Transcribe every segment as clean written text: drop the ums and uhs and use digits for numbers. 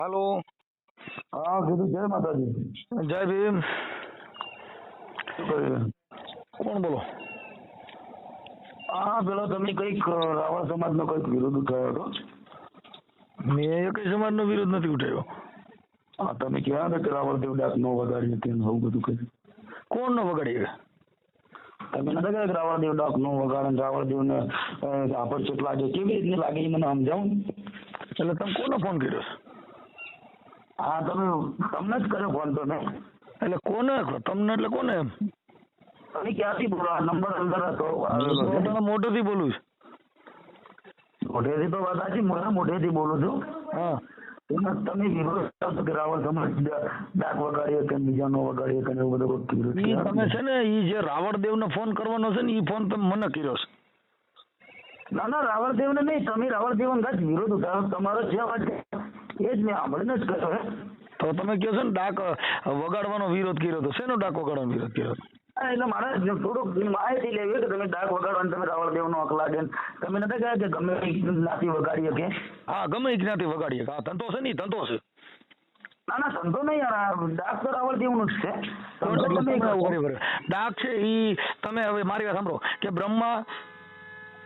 હાલો. હા કીધું જય માતાજી. જય ભીમ. શું કર્યું? કોણ બોલો? હા પેલો તમે કઈક રાવણ સમાજનો કઈક વિરોધ ઉઠાવ્યો હતો. મેં એક સમાજનો વિરોધ નથી ઉઠાવ્યો. હા તમે કહેવા હતા કે રાવણદેવ ડાક નો વગાડી હતી ને આવું બધું કર્યું. કોણ નો વગાડી? તમે નતા કહેતા કે રાવણદેવ ડાક નો વગાડે ને રાવણદેવ ને આપડ ચેટ લાગે, કેવી રીતની લાગે એ મને સમજાવો. એટલે તમે કોનો ફોન કર્યો? હા તમને જ કર્યો ફોન તો મેં. એટલે કોને? તમને એટલે કોને? એમ તમે ક્યાંથી બોલો? આ નંબર અંદર હતો આવેલો છે. મોઢેથી બોલું છું. મોઢેથી તો વાત સાચી, મોઢેથી બોલું છું. હા. તમે વિરોધ કરો કે રાવણ સમાજ ડાક વગાડીએ કે બીજા નો વગાડીએ કે એવું બધું વિરોધ ઈ કર્યો. તમે છે ને ઈ જે રાવણદેવ ને ફોન કરવાનો છે ને ઈ ફોન તમે મને કર્યો છે. ના ના રાવણદેવ ને નહીં, તમે રાવણદેવ અંગાત વિરોધ ઉઠાવો. તમારો જે અવાજ એ જ મેં સાંભળીને જ કર્યો હે. તો તમે કહો છો ને ડાક વગાડવાનો વિરોધ કર્યો હતો. શેનો ડાક વગાડવાનો વિરોધ કર્યો હતો? હા એટલે મારે થોડુંક માહિતી લેવી કે તમે ડાક વગાડવાનું તમે રાવણદેવ નો હક લાગે. તમે નતા કહ્યા કે ગમે નાથી વગાડીએ કે? હા, ગમે એ જ્ઞાતિ વગાડીએ. હા, ધંધો છે ને ઈ ધંધો છે. ના ના ધંધો નહીં યાર, ડાક તો રાવણદેવ નું જ છે. ડાક છે ઈ તમે હવે મારી વાત સાંભળો કે બ્રહ્મા,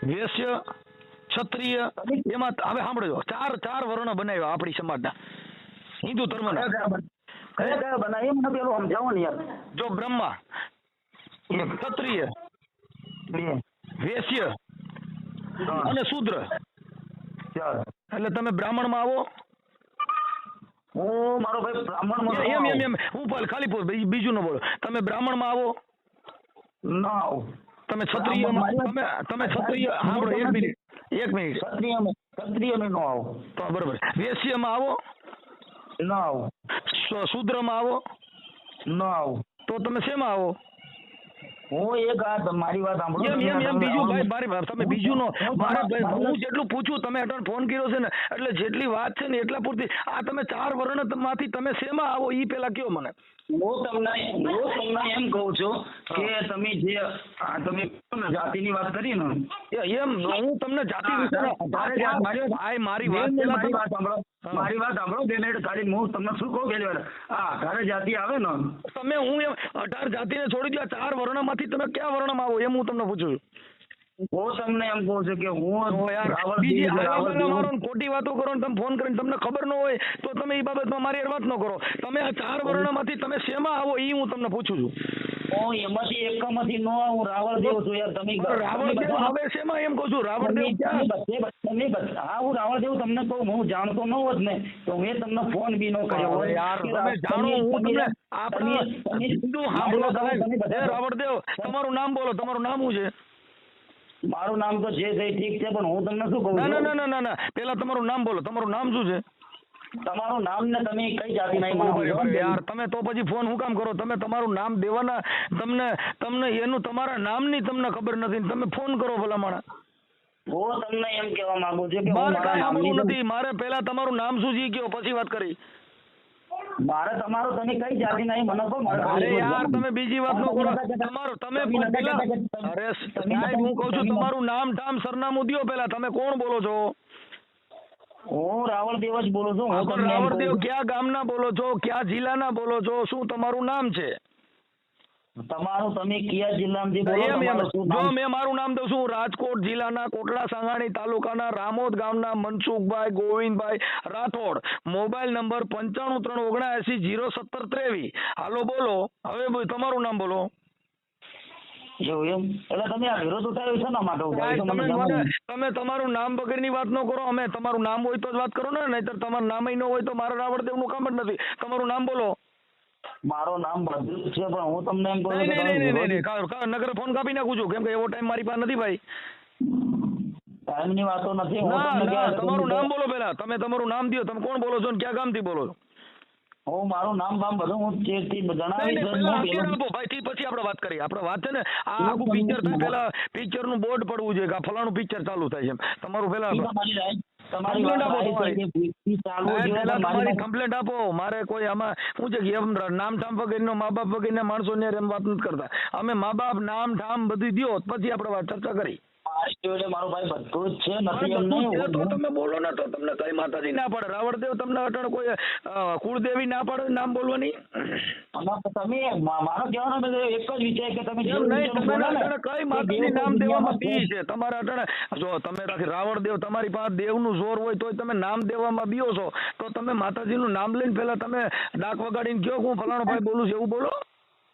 વેશ્ય, ક્ષત્રિય, એમાં હવે સાંભળજો ચાર વર્ણ બનાવ્યા આપણી સમાજના હિન્દુ ધર્મના. કયા બનાવી મને પેલું સમજાવો ને યાર. જો બ્રહ્મા, ક્ષત્રિય, વેશ્ય અને શૂદ્ર. એટલે તમે બ્રાહ્મણ માં આવો. હું મારો ભાઈ બ્રાહ્મણ એમ હું ખાલી બીજું ન બોલો. તમે બ્રાહ્મણ માં આવો ના આવું. તમે ક્ષત્રિય તમે ક્ષત્રિય સાંભળો એક મિનિટ ક્ષત્રિય નો આવો તો બરોબર. વેશ્ય માં આવો ના આવું. શૂદ્ર માં આવો ના આવું. તો તમે શેમાં આવો? હું એક આ મારી વાત સાંભળો. એમ બીજું ભાઈ મારી વાત તમે બીજું નો મારે હું જેટલું પૂછું તમે અટણ ફોન કર્યો છે ને એટલે જેટલી વાત છે ને એટલા પૂરતી. આ તમે ચાર વર્ણ માંથી તમે શેમાં આવો ઈ પેલા કયો મને. હું તમને એમ કહું છું કે તમે જે તમે જાતિની વાત કરી ને એમ હું તમને જાતિ વિશે મારી વાત સાંભળો. મારી વાત સાંભળો 2 મિનિટ ખાલી. હું તમને શું કહું કે 18 જાતિ આવે ને તમે હું એમ 18 જાતિને છોડી દો. 4 વર્ણમાંથી તમે કયા વર્ણમાં આવો એમ હું તમને પૂછું છું. હું તમને એમ કહું છું કે હું ખોટી વાતો કરો ને તમે ફોન કરીને તમને ખબર ન હોય તો તમે એ બાબતમાં મારી વાત ન કરો. તમે આ 4 વર્ણમાંથી તમે શેમાં આવો એ હું તમને પૂછું છું. હું એમાંથી એકમાંથી ન આવું. રાવણદેવ છું યાર. તમે રાવણદેવ હવે શેમાં એમ કહું છું? રાવણદેવ હા હું રાવણદેવ તમને કહું. હું જાણતો ન હોત ને તો મેં તમને ફોન બી ન કર્યો હોય. યાર તમે જાણો હું તમને આપણા હિન્દુ સાંભળો તમે રાવણદેવ તમારું નામ બોલો. તમારું નામ શું છે? મારું નામ તો જે છે ઠીક છે પણ હું તમને શું કહું છું? ના પેલા તમારું નામ બોલો. તમારું નામ શું છે? તમારું નામ ને તમે કઈ જાતિ ના યાર તમે તો પછી ફોન હું કામ કરો? તમે તમારું નામ દેવાના તમને એનું તમારા નામની તમને ખબર નથી. તમે ફોન કરો ભલા માણા. હું તમને એમ કહેવા માંગુ છું કે મારે કાંઈ સાંભળવું નથી. મારે પેલા તમારું નામ શું છે કયો પછી વાત કરી. મારે તમારું તમે કઈ જાતિ ના મને કહો. અરે યાર તમે બીજી વાત ન કરો. તમારું તમે અરે સાહેબ હું કહું છું તમારું નામ ઠામ સરનામું દો પેલા. તમે કોણ બોલો છો? હું રાવણદેવ જ બોલું છું. રાવણદેવ ક્યાં ગામના બોલો છો? ક્યાં જિલ્લાના બોલો છો? શું તમારું નામ છે? તમારું તમે કયા જિલ્લામાં જો મેં મારું નામ દઉં છું રાજકોટ જિલ્લાના કોટડા સાંગાણી તાલુકાના રામોદ ગામના મનસુખભાઈ ગોવિંદભાઈ રાઠોડ. Mobile number 9537901723. હાલો બોલો. હવે તમારું નામ બોલો. એવું એમ એટલે તમે આ વિરોધ ઉઠાવ્યો છે ને માટે તમે તમારું નામ વગરની વાત ન કરો. અમે તમારું નામ હોય તો જ વાત કરો ને, નહીતર તમારું નામ ન હોય તો મારા રાવણદેવ નું કામ જ નથી. તમારું નામ બોલો. મારું નામ બધું છે પણ હું તમને એમ કહું નહીં નગર ફોન કાપી નાખું છું કેમ કે એવો ટાઈમ મારી પાસે નથી ભાઈ. ટાઈમની વાતો નથી. તમારું નામ બોલો પેલા. તમે તમારું નામ દો. તમે કોણ બોલો છો ને ક્યાં ગામથી બોલો છો? હું મારું નામ બધું હું જણાવીશ ભાઈ. પછી આપણે વાત કરીએ. આપણે વાત છે ને આ આખું પિક્ચર થાય પેલા પિક્ચર નું બોર્ડ પડવું જોઈએ કે આ ફલાણું પિક્ચર ચાલુ થાય છે. તમારું પેલા કમ્પ્લેન્ટ આપો. મારે કોઈ આમાં શું છે કે નામ ઠામ વગેરે મા બાપ વગેરે માણસો ને એમ વાત નથી કરતા. અમે મા બાપ નામ ઠામ બધી દો પછી આપણે વાત ચર્ચા કરી. મારી જોડે મારો ભાઈ બધું જ છે, નથી એમ બધું છે તો નહીં. તમે બોલો ને, તો તમને કઈ માતાજી ના પાડે? રાવણદેવ તમને અટણ કોઈ કુળદેવી ના પાડે નામ બોલવાની? આમાં તો તમે મારો કહેવાનો મતલબ એક જ વિચાર કે તમે એમ નહીં, જેવું તમે બોલો ને, અટણ કઈ કે માતાજી દેવ નામ તો દેવામાં દુનિયામાં બી છે તમારે અટણ? જો તમે રાખી રાવણદેવ, તમારી પાસે દેવનું જોર હોય તોય તમે નામ દેવામાં બીઓ છો, તો તમે માતાજીનું નામ લઈને પેલા તમે ડાક વગાડીને કયો હું ફલાણો ભાઈ બોલું છું એવું બોલો.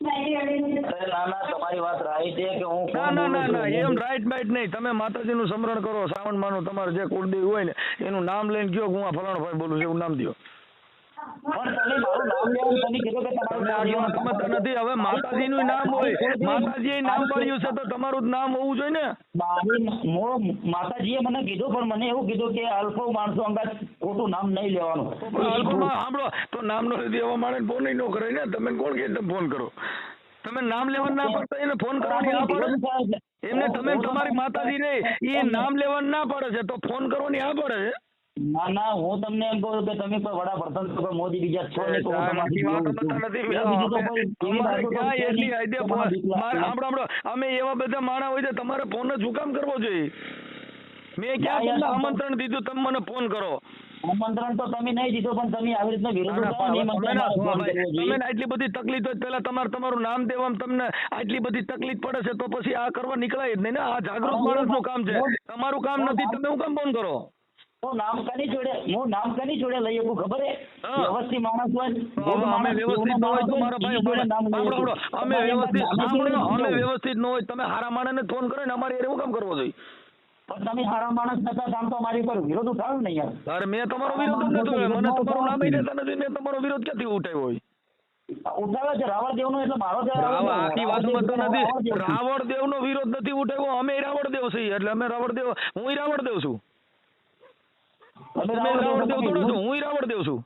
અરે ના ના, તમારી વાત રાઈટ છે કે હું ના કોણ ના બોલું ના છું. ના, એમ રાઈટ બાઈટ નહીં. તમે માતાજીનું સ્મરણ કરો, શ્રાવણ માનું તમારે જે કુળદેવી હોય ને એનું નામ લઈને કયો હું આ ફલાણો ભાઈ બોલું છું એવું નામ દો. પણ તમે મારું નામ લેવાનું તમે કીધું કે તમારું તમે આગળ સમજતા નથી. હવે માતાજીનું નામ હોય, માતાજીએ નામ પાડ્યું છે તો તમારું જ નામ હોવું જોઈએ ને. માતાજીએ મને કીધું, પણ મને એવું કીધું કે અલ્પો માણસો અંગાત ખોટું નામ નહીં લેવાનું. અલ્પમાં સાંભળો તો નામનો દેવા માણસ ફોન ન કરે ને. તમે કોણ કે તમે ફોન કરો? તમે નામ લેવા ના પડતા એને ફોન કરવાની આ પડે એમને? તમે તમારી માતાજીને એ નામ લેવા ના પડે છે તો ફોન કરવાની આ પડે છે? ના ના, હું તમને એમ કહું કે તમે કોઈ વડાપ્રધાન છો કે મોદી બીજા છો ને, તો હું તમારી વાત સમજતા નથી. અમારે ક્યાં એટલી આઈડિયા સાંભળો, અમે એવા બધા માણસ હોય છે, તમારે ફોન જ હુકામ કરવો જોઈએ? મેં ક્યાં તમને આમંત્રણ દીધું તમે મને ફોન કરો? આમંત્રણ તો તમે નહીં દીધું, પણ તમે આવી રીતના વિરોધ કરો ને, એ મતલબ મારે ફોન કરવો જોઈએ. તમને આટલી બધી તકલીફ હોય પેલા તમારું નામ દેવામાં તમને આટલી બધી તકલીફ પડે છે તો પછી આ કરવા નીકળાય જ નહીં ને. આ જાગૃત માણસનું કામ છે, તમારું કામ નથી. તમે હું કામ ફોન કરો? હું નામ કની જોડે લઈ શકું ખબર હે? વ્યવસ્થિત માણસ હોય, અમે વ્યવસ્થિત ન હોય તો મારા ભાઈ અમે વ્યવસ્થિત ન હોય, તમે હારા માણસને ફોન કરો ને અમારે એવું કામ કરવો જોઈએ? પણ તમે સારા માણસ નતા, આમ તો મારી પર વિરોધ ઉઠાવ્યો ને યાર. અરે મેં તમારો વિરોધ જ નતો, મને તમારું નામ દેતા નથી. મેં તમારો વિરોધ ક્યાંથી ઉઠાવ્યો હોય? ઉઠાવ્યો છે રાવણદેવ નો, એટલે મારો આખી વાત સમજતો નથી. રાવણદેવ નો વિરોધ નથી ઉઠાવ્યો, અમે રાવણદેવ છીએ એટલે અમે રાવણદેવ, હું રાવણદેવ છું. તમે રાવણદેવ થોડો છું, હું રાવણદેવ છું.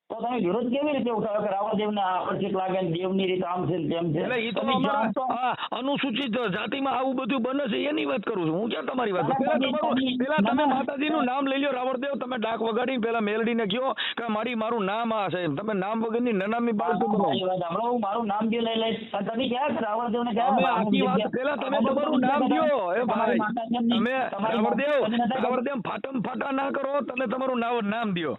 તો તમે વિરોધ કેવી રીતે ઉઠાવ્યો કે રાવણદેવ ને આકર્ષિત લાગે ને દેવની રીતે આમ છે તેમ છે? એટલે એ તો અમારા અનુસૂચિત જાતિમાં આવું બધું બને છે એની વાત કરું છું હું. ક્યાં તમારી વાત? પેલા તમે માતાજીનું નામ લઈ લો. રાવણદેવ તમે ડાક વગાડીને પેલા મેલડીને કહો કે મારું નામ આ છે. તમે નામ વગરની નનામી બાળકો બનાવો. મારું નામ બી લઈ લઈશ. તમે ક્યાં રાવણદેવ ને ક્યાં આખી વાત પેલા તમે તમારું નામ દો. એ ભાઈ તમે રાવણદેવ ફાટમ ફાટા ના કરો. તમે તમારું નામ દો.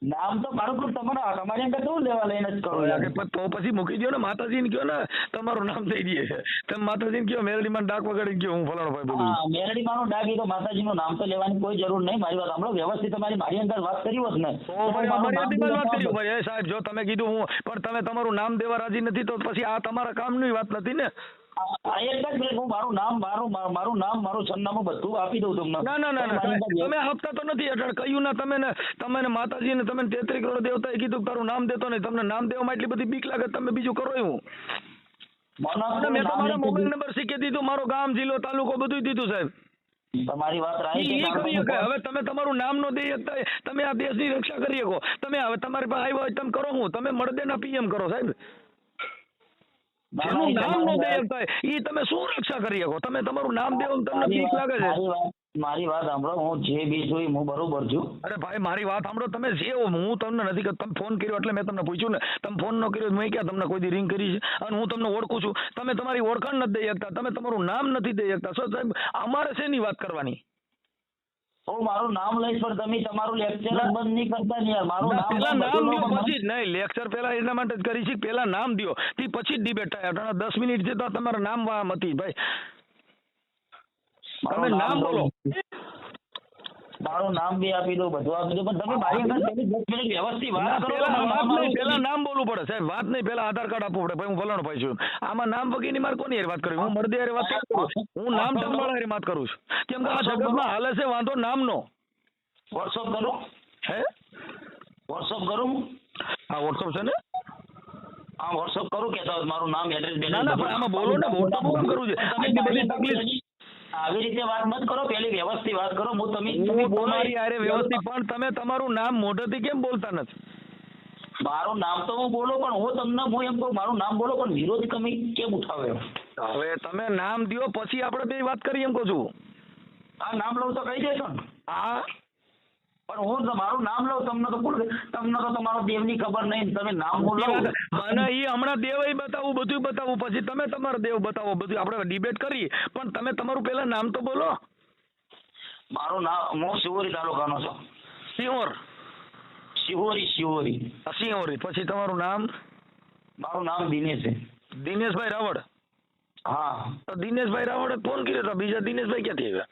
નામ તો મારું પણ તમારી અંદર શું લેવા લઈને જ કરો? તો પછી મૂકી દો ને. માતાજીને કહો ને તમારું નામ દઈ દઈએ. તમે માતાજીને કહો મેલડીમાં ડાક વગાડીને કહો હું ફલાણો ભાઈ બોલું. હા, મેલડીમાં ડાક, તો માતાજીનું નામ તો લેવાની કોઈ જરૂર નહીં. મારી વાત સાંભળો, વ્યવસ્થિત મારી અંદર વાત કરી હોત ને વાત કરી ભાઈ. સાહેબ જો તમે કીધું હું, પણ તમે તમારું નામ દેવા રાજી નથી તો પછી આ તમારા કામની વાત નથી ને. એક જ મિનિટ, હું મારું નામ મારું સરનામું બધું આપી દઉં તમને. ના તમે આપતા તો નથી. એટલે કહ્યું ના તમે માતાજીને તમે 33 કરોડ દેવતાએ કીધું તારું નામ દેતો નહીં. તમને નામ દેવામાં એટલી બધી બીક લાગે તમે બીજું કરો એવું? મેં તમારો મોબાઈલ નંબર શીખી દીધું, મારો ગામ, જિલ્લો, તાલુકો બધું દીધું સાહેબ. તમારી વાત રાઈટ છે. હવે તમે તમારું નામ નો દઈ શકતા, તમે આ દેશની રક્ષા કરી શકો. તમે હવે તમારી પાસે આવ્યા હોય તમે કરો હું? તમે મળદેના પીએમ કરો સાહેબ. જેનું નામ નો દઈ શકતા એ તમે શું રક્ષા કરી શકો? તમે તમારું નામ દેવું તમને બીક લાગે છે? મારી વાત સાંભળો, હું જે બી છું હું બરોબર છું. અરે ભાઈ મારી વાત સાંભળો. તમે જે હું તમને નથી કહ્યું. તમે ફોન કર્યો એટલે મેં તમને પૂછ્યું ને. તમે ફોન ન કર્યો મેં ક્યાં તમને કોઈ દી રિંગ કરી છે? અને હું તમને ઓળખું છું. તમે તમારી ઓળખાણ નથી દઈ શકતા. તમે તમારું નામ નથી દઈ શકતા. શું સાહેબ અમારે શેની વાત કરવાની? હું મારું નામ લઈશ પણ તમે તમારું લેક્ચર બંધ નહીં કરતા ને યાર. મારું નામ પેલા નામ દો પછી જ નહીં. લેક્ચર પેલા એટલા માટે જ કરી છે પેલા નામ દો તે પછી જ ડિબેટ થાય. 10 મિનિટ છે તો તમારા નામ વામ હતી ભાઈ. તમે નામ બોલો. મારું નામ બી આપી દઉં, બધું આપી દઉં, પણ તમે મારી અંદર 10 મિનિટ વ્યવસ્થિત વાત કરો. પેલા નામ બોલવું પડે સાહેબ. વાત નહીં, પેલા આધાર કાર્ડ આપવું પડે. ભાઈ હું ફલાણો ભાઈ છું. આમાં નામ વગેરેની મારે કોની વાત કરી? હું મળદે હારે વાત કરું. હું નામ ટમવાળા હારે વાત કરું છું. કેમ કે આ જગતમાં હાલે છે વાંધો નામનો. વોટ્સઅપ કરું? હે વોટ્સઅપ કરું? હા વોટ્સઅપ છે ને. હા વોટ્સઅપ કરું કે મારું નામ એડ્રેસ બેડ્રેસ? ના પણ આમાં બોલો ને. વોટ્સઅપ કેમ કરવું છે? આટલી બધી તકલીફ. આવી રીતે વાત મત કરો. પેલી વ્યવસ્થિત વાત કરો. હું તમે વ્યવસ્થિત, પણ તમે તમારું નામ મોઢેથી કેમ બોલતા નથી? મારું નામ તો હું બોલો, પણ હું એમ કહું મારું નામ બોલો, પણ વિરોધ તમે કેમ ઉઠાવ્યો? હવે તમે નામ દો પછી આપણે બે વાત કરીએ એમ કહું છું. આ નામ લઉં તો કહી દેશો ને? હા પણ હું તમારું નામ લઉં તમને તો તમારો દેવની ખબર નહીં, તમે નામ હું લઉં. મને એ હમણાં દેવ બતાવું, બધું બતાવું, પછી તમે તમારો દેવ બતાવો, બધું આપણે ડિબેટ કરીએ, પણ તમે તમારું પહેલા નામ તો બોલો. મારું નામ, હું શિહોરી તાલુકાનો છું. સિંહોર? શિહોરી. સિંહોરી. પછી તમારું નામ? મારું નામ દિનેશ છે. દિનેશભાઈ રાવળ? હા. તો દિનેશભાઈ રાવળે ફોન કર્યો તો બીજા દિનેશભાઈ ક્યાંથી આવ્યા?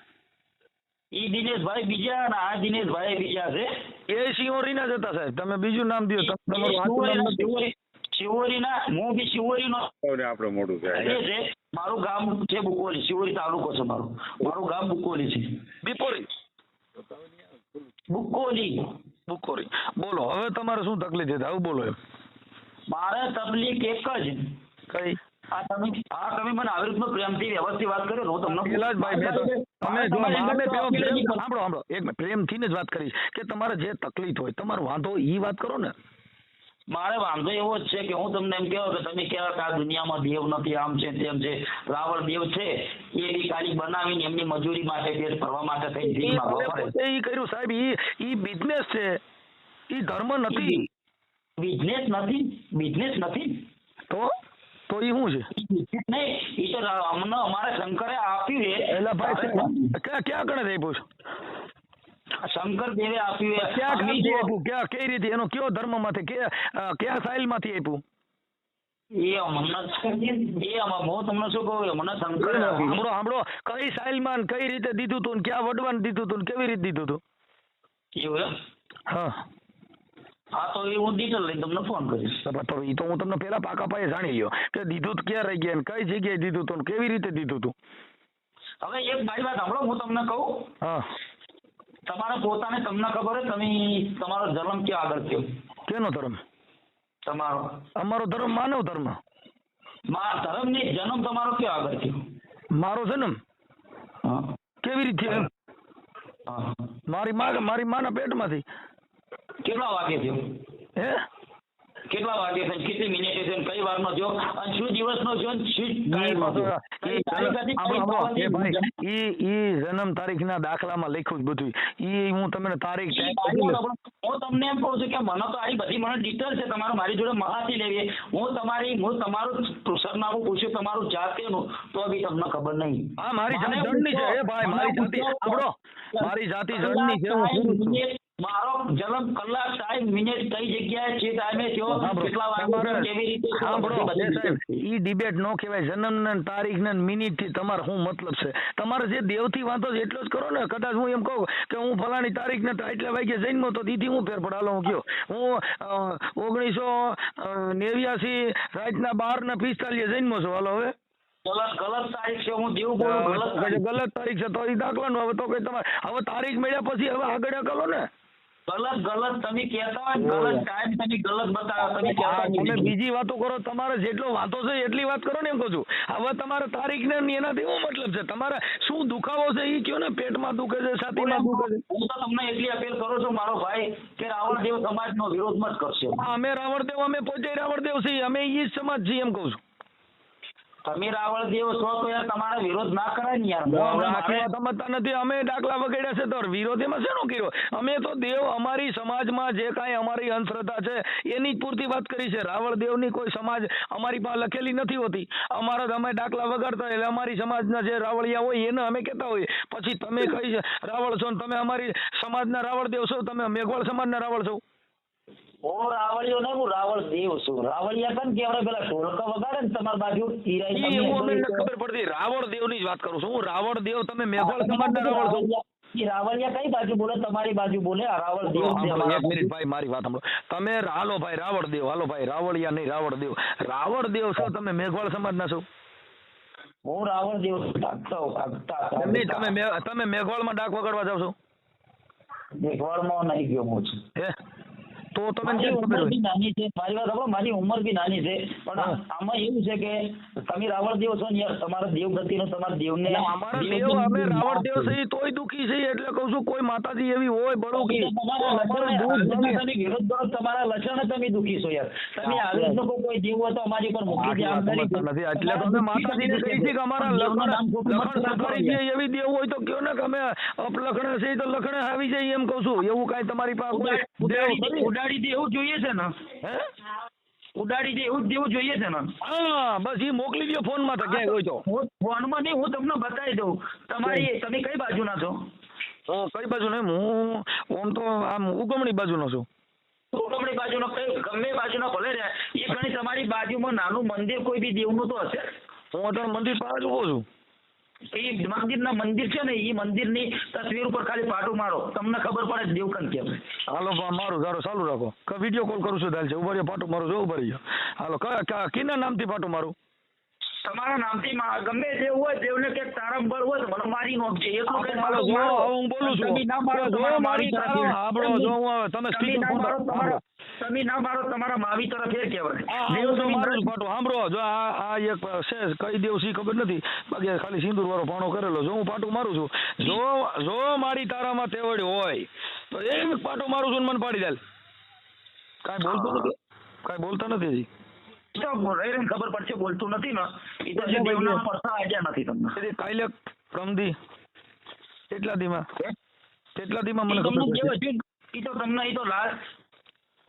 ઈ દિનેશભાઈ બીજા અને આ દિનેશભાઈ બીજા છે. એ સિંહોરી ના જતા સાહેબ, તમે બીજું નામ દો. તમારું સાચું નામ શિહોરી ના, હું બી શિહોરી નો આપણે મોટું છે. મારું ગામ છે બુકોલી, શિહોરી તાલુકો છે મારું ગામ બુકોલી છે. બિપોરી? બુકોરી. બોલો હવે તમારે શું તકલીફ છે, આવું બોલો. એમ મારે તકલીફ એક જ. કઈ? તમે મને આવી રીતનું પ્રેમથી વ્યવસ્થિત વાત કરો, હું તમને સાંભળો એક પ્રેમથી જ વાત કરી કે તમારે જે તકલીફ હોય, તમારો વાંધો ઈ વાત કરો ને. મારે વાંધો એવો જ છે કે હું તમને એમ કહું કે તમે કહેવા કે આ દુનિયામાં દેવ નથી, આમ છે તેમ છે. રાવણ દેવ છે એ બી ખાલી બનાવીને એમની મજૂરી માટે, પેટ ભરવા માટે ઈ કર્યું સાહેબ. ઈ બિઝનેસ છે, ઈ ધર્મ નથી. બિઝનેસ નથી તો ઈ શું છે? નહીં, ઈ તો અમને અમારે શંકરે આપ્યું છે. એલા ભાઈ ક્યાં કણે આપ્યું છે? શંકર દેવે આપ્યું છે. ક્યાં કઈ રીતે, એનો કયો ધર્મ માંથી, કયા સાઇલ માંથી આપ્યું? હું તમને શું કહું, મને શંકર સાંભળો, કઈ સાઇલ માં કઈ રીતે દીધું તું, ક્યાં વડવાન દીધું તું, કેવી રીતે દીધું તું? એવું? હા તો એ હું ડિટેલ લઈને તમને ફોન કરીશ. તો એ તો હું તમને પેલા પાકા પાયે જાણી લ્યો કે દીધું તો ક્યાં રહી ગયા, કઈ જગ્યાએ દીધું તું, કેવી રીતે દીધું તું. હવે એક મારી વાત સાંભળો, હું તમને કહું. હા. તમારા પોતાને તમને ખબર હોય, તમે તમારો જન્મ ક્યાં આગળ થયો? કેનો ધર્મ? તમારો? અમારો ધર્મ માનવ ધર્મ. ધર્મ ને જન્મ તમારો ક્યાં આગળ થયો? મારો જન્મ કેવી રીતે? મારી માના પેટમાંથી. કેટલા વાગે થયો? હે? કેટલા વાગે થયો? કેટલી મિનિટે થયો? કઈ વારનો થયો? અને શું દિવસનો થયો? ઈ જન્મ તારીખના દાખલામાં લખ્યું જ બધું. ઈ હું તમને તારીખ હું તમને એમ કહું છું કે મને તો આ બધી મને ડિટેલ છે. તમારે મારી જોડે માહિતી લેવી. હું તમારું સરનામું પૂછ્યું, તમારું જાતિનું, તો બી તમને ખબર નહીં. હા, મારી જાતિ જણની છે. એ ભાઈ મારી જાતિ સાંભળો, મારી જાતિ જણની છે. હું પુરુષ છું. મારો જન્મ કલાક, ટાઈમ, મિનિટ, કઈ જગ્યાએ, જે ટાઈમે થયો, કેટલા વાગે, કેવી રીતે. સાહેબ ઈ ડિબેટ નો કહેવાય. જન્મ ને તારીખ ને મિનિટ થી તમારે શું મતલબ છે? તમારે જે દેવ થી વાંધો છે એટલો જ કરો ને. કદાચ હું એમ કહું કે હું ફલાણી તારીખ ને એટલા વાગે જન્મો, તો દીધી હું ફેર પડાલો. હું કયો હું 1989 રાતના 12:45 જન્મો છું. હાલો હવે ગલત તારીખ છે, હું દેવ બોલું. ગલત તારીખ છે તો એ દાખલાનું. હવે તો કઈ તમારે હવે તારીખ મળ્યા પછી હવે આગળ કરો ને. ગલત તમે કહેતા હોય, ગલત ટાઈમ તમે ગલત બતાવો. તમે બીજી વાતો કરો, તમારે જેટલો વાંધો છે એટલી વાત કરો ને, એમ કહું છું. હવે તમારે તારીખ ને એનાથી શું મતલબ છે? તમારે શું દુખાવો છે એ કયો ને. પેટમાં દુખે છે, છાતીમાં દુખે છે? હું તો તમને એટલી અપીલ કરું છું મારો ભાઈ કે રાવણદેવ સમાજનો વિરોધ મત કરશો. અમે રાવણદેવ, અમે પોતે રાવણદેવ છીએ, અમે એ જ સમાજ છીએ, એમ કહું છું. તમે રાવણદેવ છો તો યાર તમારે વિરોધ ના કરાય ને યાર. સમજતા નથી. અમે દાખલા વગેરે છે તો વિરોધ એમાં શેનો કર્યો? અમે તો દેવ, અમારી સમાજમાં જે કાંઈ અમારી અંધશ્રદ્ધા છે એની જ પૂરતી વાત કરી છે. રાવણદેવની કોઈ સમાજ અમારી પાસે લખેલી નથી હોતી. અમારા અમે દાખલા વગાડતા એટલે અમારી સમાજના જે રાવળિયા હોય એને અમે કહેતા હોઈએ. પછી તમે કઈ રાવળ છો ને તમે અમારી સમાજના રાવળદેવ છો, તમે મેઘવાળ સમાજના રાવળ છો? હું રાવળિયો નહીં, હું રાવળ દેવ છું. રાવળિયા કેમ કે આપણે પેલા ઢોલકા વગાડે ને તમારી બાજુ ખબર પડતી. રાવળ દેવ ની જ વાત કરું છું હું. રાવળ દેવ, તમે મેઘવાળ સમાજના રાવળ છો? રાવળિયા કઈ બાજુ બોલે? તમારી બાજુ બોલે. રાવળ દેવ. એક મિનિટ ભાઈ, મારી વાત સાંભળો. તમે હાલો ભાઈ રાવળ દેવ, હાલો ભાઈ રાવળિયા નહીં, રાવળ દેવ. રાવળ દેવ છો તમે, મેઘવાળ સમાજના છો? હું રાવળ દેવ તમે મેઘવાળમાં ડાક વગાડવા જાવ છો? મેઘવાળમાં નહીં ગયો હું છું. હે? તો તમે મારી કેમ ખબર ઉંમર હોય? બી નાની છે, મારી વાત સાંભળો, મારી ઉંમર બી નાની છે, પણ હા. આમાં એવું છે કે તમે રાવણ દેવ છો ને યાર, તમારા દેવ પ્રત્યેનો તમારા દેવને એટલે અમારા દેવ અમે રાવણ દેવ છે તોય દુખી છે, એટલે કહું છું કોઈ માતાજી એવી હોય બળુકી તમારા અમારું લક્ષણે દૂધ તમે તમે વિરોધ કરો, તમારા લક્ષણે તમે દુખી છો યાર. તમે હા, આવી રીતનો કોઈ દેવ હોય તો અમારી પર મૂકી દે, આમ આટલી કરી વાત દે. સમજતા નથી. એટલે તો અમે માતાજીને કહીએ છીએ કે અમારા દેવનું નામ ખોટું મત લખણ કરો સફારી યાર. જે એવી દેવ હોય તો કયો ને કે અમે અપલખણે છે તો લખણે આવી જાય એમ કહું છું. એવું કાંઈ તમારી પાસે કોઈ દેવ ખરી? ઉડાડી દે એવું જોઈએ છે ને, હે? ઉડાડી દે એવું જ દેવું જોઈએ છે ને. હા બસ ઈ મોકલી દો ફોનમાં તો ક્યાંય હોય તો. હું ફોનમાં નહીં, હું તમને બતાવી દઉં. તમારી તમે કઈ બાજુના છો? કઈ બાજુ નહીં, હું આમ તો આમ ઉગમણી બાજુનો છું. ઉગમણી બાજુનો કઈ ગમે બાજુના ભલે રહ્યા, એ ઘણી તમારી બાજુમાં નાનું મંદિર કોઈ બી દેવનું તો હશે. હું અત્યારે મંદિર પાસે જ ઉભો છું. એ મંદિરના મંદિર છે ને, એ મંદિરની તસવીર ઉપર ખાલી પાટું મારો, તમને ખબર પડે દેવ કંઈ કેમ. હાલો મારું ધારો ચાલુ રાખો. વિડીયો કોલ કરું છું ચાલશે. ઉભા રહ્યો, પાટું મારું જો ઉભા રહ્યો. હાલો કિના નામથી પાટું મારું? તમારા નામથી ગમે તે હોય, દેવને કે તારા બળ હોય તો મને મારી નોખજે, એટલું કઈ હાલો, જો હવે હું બોલું છું. તમે ના મારો જો તમારા મારી માવી તરફ તારો ફેર. હાંભળો, જો હું હવે તમે તમે સ્પીકર ના ફોન મારો હાંભળો. તમારા તમે ના મારો તમારા માવી તરફ ફેર કહેવાય. હા દેવ હું તો તમે મારું જ પાટું સાંભળો. જો આ એક છે કઈ દેવ સી ખબર નથી, બાકી ખાલી સિંદૂર વાળો ભાણો કરેલો. જો હું પાટું મારું છું, જો મારી તારામાં તેવડ હોય તો એક પાટું મારું છું ને મને પાડી દે. કાંઈ બોલતો નથી, કાંઈ બોલતા નથી હજી. તો રહીને ખબર પડશે, બોલતું નથી ને એ તો જે દેવના પરસા આઈડિયા નથી તમને. કાલે પ્રમદી કેટલા દીમાં મને એ ખબર તમને પડશે. કેવું હતું? એ તો તમને એ તો લાલ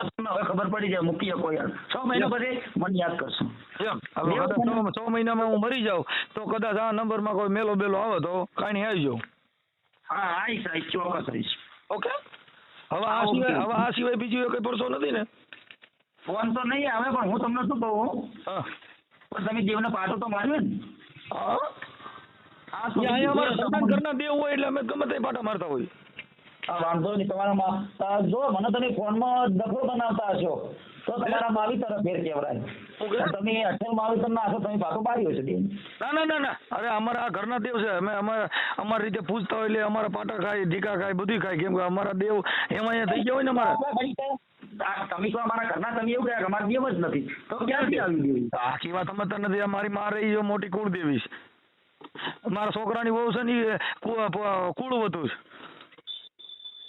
તમને હવે ખબર પડી જાય, મૂકી શકો યાર. 6 મહિના પછી મને યાદ કરશો. એમ હવે કદાચ 6 મહિનામાં હું મરી જાઉં તો કદાચ આ નંબરમાં કોઈ મેલો બેલો આવે તો કાંઈ આવી જાઉં. હા આવીશ ચોક્કસ આવીશ. ઓકે. હવે આ સિવાય બીજું કઈ પડતો નથી ને? ફોન તો નહીં આવે, પણ હું તમને શું કહું, હા પણ તમે દેવને પાટો તો માર્યો ને. હા હા અહીંયા અમારા સત્સંગ કરના દેવ હોય એટલે અમે ગમે તે પાટા મારતા હોય. વાંધો નહીં, તમારા જો મને તમે ફોનમાં દખો બનાવતા હશો તો તમારા માવી તરફ ફેર કહેવાય. તમે અઠ્ઠાર માવી તરફ ના હશો, તમે પાટો માર્યો છે દેવ. ના અરે અમારા આ ઘરના દેવ છે. અમે અમારી રીતે પૂછતા હોય એટલે અમારા પાટા ખાય, ઢીકા ખાય, બધું ખાય. કેમ કે અમારા દેવ એમાં અહીંયા થઈ ગયા હોય ને અમારા. તમે કહો અમારા ઘરના, તમે એવું કહ્યા કે અમારા દેવ જ નથી, તો ક્યાંથી આવી દેવ? આખી વાત સમજતા નથી. મારી માં રહી જો મોટી કુળદેવી છે. મારા છોકરાની વહુ છે ને ઈ કુળવતું છે.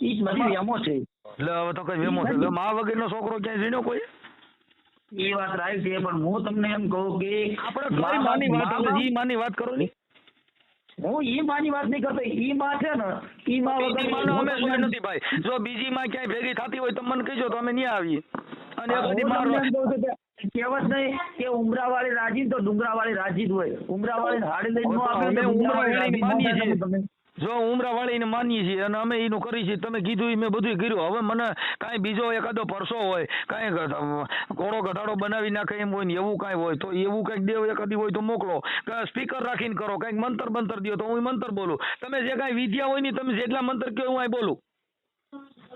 ઈ જ બધી વેમો છે. એટલે હવે તો કઈ વેમો છે. એટલે મા વગરનો છોકરો ક્યાંય જીણ્યો કોઈ? એ વાત રાઈટ છે, પણ હું તમને એમ કહું કે આપણે કઈ માની વાત આવે ઈ માની વાત કરો ની. હું ઈ માની વાત નહીં કરતો. ઈ માં છે ને, ઈ માં બીજી માનો અમે જોઈ નથી ભાઈ. જો બીજી માં ક્યાંય ભેગી થતી હોય તો મને કહેજો તો અમે નહીં આવીએ. અને એક બધી મારો કહેવત નહીં કે ઉમરાવાળી રાજી તો ડુંગરાવાળી રાજી જ હોય. ઉમરાવાળી હાડી લઈને નો આવે અમે તો ઉમરાવાળીને માનીએ છીએ. તમે જો ઉમરાવાળીને માનીએ છીએ અને અમે એનું કરી છીએ. તમે કીધું મેં બધું કર્યું. હવે મને કાંઈ બીજો એકાદો પરસો હોય, કાંઈ કોળો ગધાડો બનાવી નાખે એમ હોય ને એવું કાંઈ હોય તો એવું કંઈક દેવ એકાદી હોય તો મોકલો. સ્પીકર રાખીને કરો, કંઈક મંતર બંતર દો તો હું મંતર બોલું. તમે જે કાંઈ વિદ્યા હોય ને તમે જેટલા મંતર કહો હું અહીં બોલું.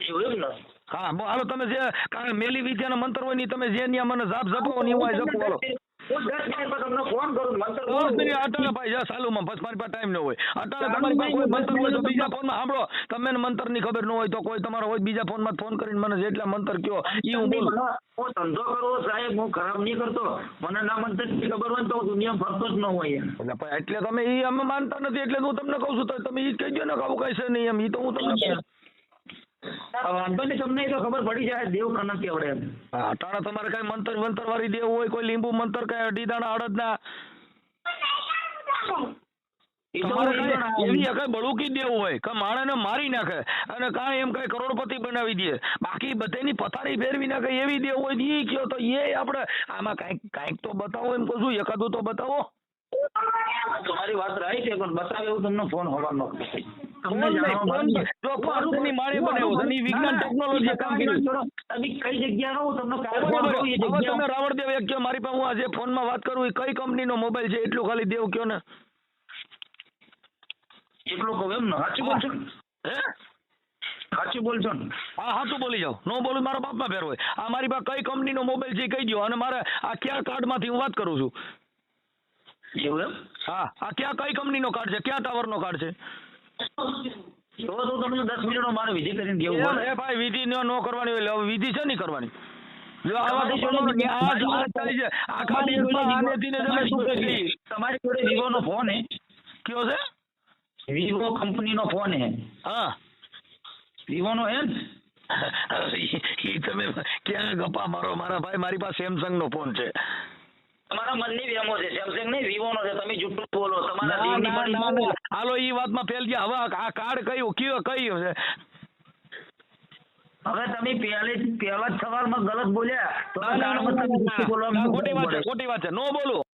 એવું એમ ને? હા હાલો તમે જે કારણ મેલી વિદ્યાના મંતર હોય ને તમે જે ત્યાં મને જાપ જપો ને હું અહીં જપું. હાલો હું 10 મિનિટ પછી તમને ફોન કરું, મંતર 10 મિનિટ અટાણે ભાઈ જા ચાલુમાં બસ મારી પાસે ટાઈમ ન હોય. અટાણે તમારી પાસે કોઈ મંતર હોય તો બીજા ફોનમાં સાંભળો. તમને મંતરની ખબર ન હોય તો કોઈ તમારો હોય બીજા ફોનમાં ફોન કરીને મને જેટલા મંતર કયો એ હું બોલું. હું ધંધો કરવો સાહેબ, હું ખરાબ નહીં કરતો. મને ના મંતર ની ખબર હોય તો હું દુનિયામાં ફરતો જ ન હોય. એટલે તમે એ અમે માનતા નથી એટલે હું તમને કહું છું. તો તમે એ કહેજો ને કે આવું કઈ છે નહીં એમ. એ તો હું તમને વાંધો નહીં, તમને એ તો ખબર પડી જાય દેવ કનક કેવડે એમ. હા અટાણે તમારે કઈ મંતર વાળી દેવ હોય, કોઈ લીંબુ મંતર કઈ અઢી દાણા અડદના તમારે કઈ એવી કઈ બળુકી દેવું હોય કે માણસને મારી નાખે અને કાંઈ એમ કઈ કરોડપતિ બનાવી દે, બાકી બધાની પથારી ફેરવી નાખે એવી દેવ હોય એ કયો તો એ આપણે આમાં કાંઈક તો બતાવો એમ કહું છું. એકાદું તો બતાવો. તમારી વાત રાઈટ છે, પણ બતાવે એવું તમને ફોન હોવાનો. તમે કઈ જગ્યા રહો તમને તમે રાવણદેવ એક કયો મારી પાસે હું આજે ફોનમાં વાત કરું એ કઈ કંપનીનો મોબાઈલ છે એટલું ખાલી દેવ કયો ને. એટલું કહું એમ ને? સાચું બોલશો ને? હે સાચું બોલશો ને? હા સાચું બોલી જાઓ. નો બોલું મારા બાપમાં ફેર હોય. આ મારી પાસે કઈ કંપનીનો મોબાઈલ છે કહી દો અને મારે આ કયા કાર્ડમાંથી હું વાત કરું છું. એવું એમ? હા આ કઈ કંપનીનો કાર્ડ છે, કયા ટાવરનો કાર્ડ છે? તો તમે 10 મિનિટનો મારો વિધિ કરીને દેવું એમ પડે. એ ભાઈ વિધિ નો કરવાની હોય એટલે હવે વિધિ છે નહીં કરવાની જો આવા તો તમારી જોડે તમારો આ થાય છે આખા તમારી જોડે દેશમાં વિવો- આનેથી ને તમે તમારી શું જોડે કરી? તમારી જોડે વિવોનો ફોન હે, કયો છે વિવો કંપનીનો ફોન હે, હા વિવોનો હે ને? ઈ તમે ક્યાં ગપ્પા મારો મારા ભાઈ મારી પાસે સેમસંગ નો ફોન છે તમારા મનની વેમો છે, સેમસંગ નહીં વિવોનો છે. તમે જૂઠું બોલો. તમારા ના, દેવની ના, બળી ના, બોલો. ના. હાલો ઈ વાતમાં ફેલ ગયા હવે આ કાર્ડ કયું છે હવે તમે પહેલા જ સવારમાં ગલત બોલ્યા તો ના, ના, ના, કાર્ડમાં તમે ના, જૂઠું બોલવા ના, માંડો. ખોટી વાત છે નો બોલું